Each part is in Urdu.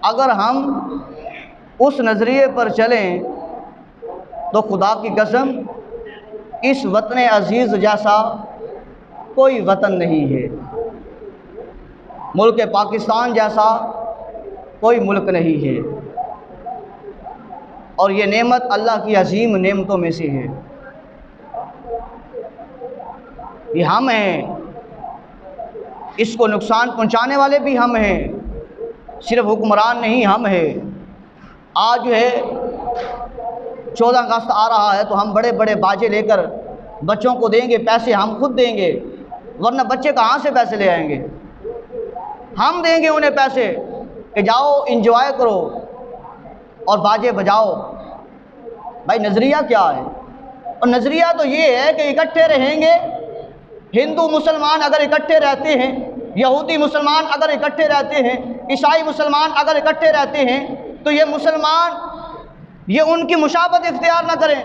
اگر ہم اس نظریے پر چلیں تو خدا کی قسم اس وطن عزیز جیسا کوئی وطن نہیں ہے، ملک پاکستان جیسا کوئی ملک نہیں ہے، اور یہ نعمت اللہ کی عظیم نعمتوں میں سے ہے۔ یہ ہم ہیں، اس کو نقصان پہنچانے والے بھی ہم ہیں، صرف حکمران نہیں، ہم ہیں۔ آج جو ہے 14 اگست آ رہا ہے تو ہم بڑے بڑے باجے لے کر بچوں کو دیں گے، پیسے ہم خود دیں گے، ورنہ بچے کہاں سے پیسے لے آئیں گے؟ ہم دیں گے انہیں پیسے کہ جاؤ انجوائے کرو اور باجے بجاؤ۔ بھائی نظریہ کیا ہے؟ اور نظریہ تو یہ ہے کہ اکٹھے رہیں گے، ہندو مسلمان اگر اکٹھے رہتے ہیں، یہودی مسلمان اگر اکٹھے رہتے ہیں، عیسائی مسلمان اگر اکٹھے رہتے ہیں تو یہ مسلمان یہ ان کی مشابہت اختیار نہ کریں،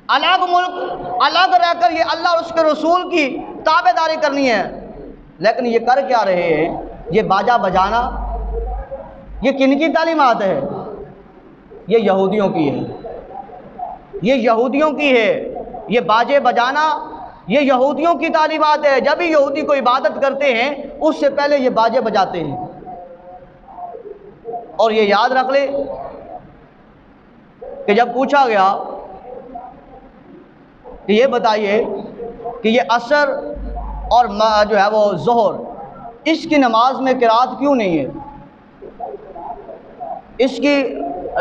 الگ ملک الگ رہ کر یہ اللہ اور اس کے رسول کی تابع داری کرنی ہے۔ لیکن یہ کر کیا رہے ہیں؟ یہ باجا بجانا یہ کن کی تعلیمات ہے؟ یہ یہودیوں کی ہے، یہ یہودیوں کی ہے۔ یہ باجے بجانا یہ یہودیوں کی تعلیمات ہے۔ جب ہی یہودی کو عبادت کرتے ہیں اس سے پہلے یہ باجے بجاتے ہیں۔ اور یہ یاد رکھ لے کہ جب پوچھا گیا کہ یہ بتائیے کہ یہ عصر اور جو ہے وہ ظہر، اس کی نماز میں قرات کیوں نہیں ہے؟ اس کی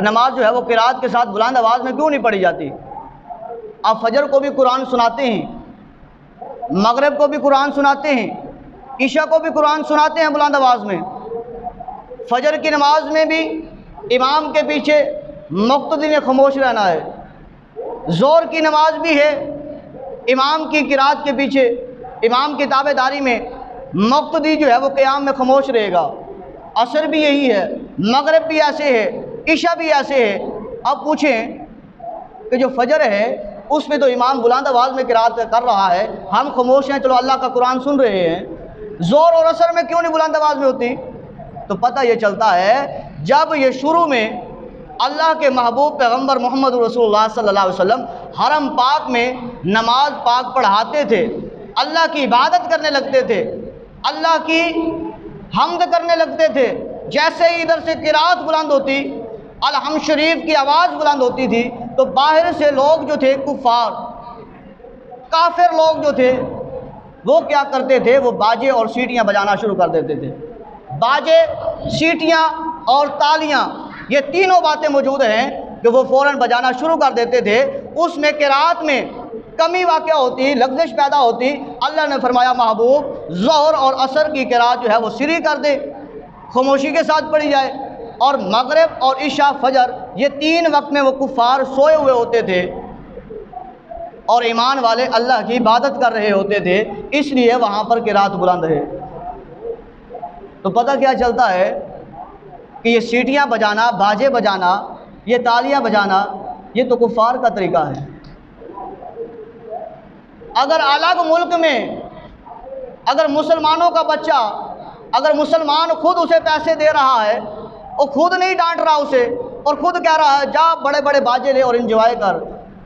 نماز جو ہے وہ قرات کے ساتھ بلند آواز میں کیوں نہیں پڑھی جاتی؟ آپ فجر کو بھی قرآن سناتے ہیں، مغرب کو بھی قرآن سناتے ہیں، عشاء کو بھی قرآن سناتے ہیں بلند آواز میں۔ فجر کی نماز میں بھی امام کے پیچھے مقتدی نے خاموش رہنا ہے، ظہر کی نماز بھی ہے، امام کی قرات کے پیچھے امام کی تابع داری میں مقتدی جو ہے وہ قیام میں خاموش رہے گا۔ عصر بھی یہی ہے، مغرب بھی ایسے ہے، عشاء بھی ایسے ہے۔ اب پوچھیں کہ جو فجر ہے اس میں تو امام بلند آواز میں قرات کر رہا ہے، ہم خاموش ہیں، چلو اللہ کا قرآن سن رہے ہیں، ظہر اور عصر میں کیوں نہیں بلند آواز میں ہوتی؟ تو پتہ یہ چلتا ہے جب یہ شروع میں اللہ کے محبوب پیغمبر محمد رسول اللہ صلی اللہ علیہ وسلم حرم پاک میں نماز پاک پڑھاتے تھے، اللہ کی عبادت کرنے لگتے تھے، اللہ کی حمد کرنے لگتے تھے، جیسے ہی ادھر سے قرات بلند ہوتی، الحمد شریف کی آواز بلند ہوتی تھی تو باہر سے لوگ جو تھے کفار کافر لوگ جو تھے وہ کیا کرتے تھے؟ وہ باجے اور سیٹیاں بجانا شروع کر دیتے تھے۔ باجے، سیٹیاں اور تالیاں، یہ تینوں باتیں موجود ہیں کہ وہ فوراً بجانا شروع کر دیتے تھے۔ اس میں قرات میں کمی واقع ہوتی، لغزش پیدا ہوتی، اللہ نے فرمایا محبوب ظہر اور عصر کی قرات جو ہے وہ سری کر دے، خاموشی کے ساتھ پڑھی جائے، اور مغرب اور عشاء فجر یہ 3 وقت میں وہ کفار سوئے ہوئے ہوتے تھے اور ایمان والے اللہ کی عبادت کر رہے ہوتے تھے، اس لیے وہاں پر قرات بلند ہے۔ تو پتہ کیا چلتا ہے کہ یہ سیٹیاں بجانا، باجے بجانا، یہ تالیاں بجانا یہ تو کفار کا طریقہ ہے۔ اگر الگ ملک میں اگر مسلمانوں کا بچہ، اگر مسلمان خود اسے پیسے دے رہا ہے اور خود نہیں ڈانٹ رہا اسے اور خود کہہ رہا ہے جا بڑے بڑے باجے لے اور انجوائے کر،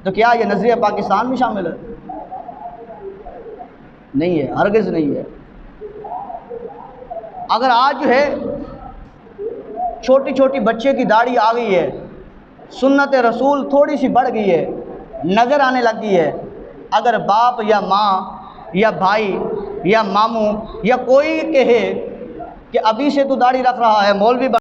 تو کیا یہ نظریہ پاکستان میں شامل ہے؟ نہیں ہے، ہرگز نہیں ہے۔ اگر آج جو ہے چھوٹی چھوٹی بچے کی داڑھی آ گئی ہے، سنت رسول تھوڑی سی بڑھ گئی ہے، نظر آنے لگ گئی ہے، اگر باپ یا ماں یا بھائی یا ماموں یا کوئی کہے کہ ابھی سے تو داڑھی رکھ رہا ہے، مولوی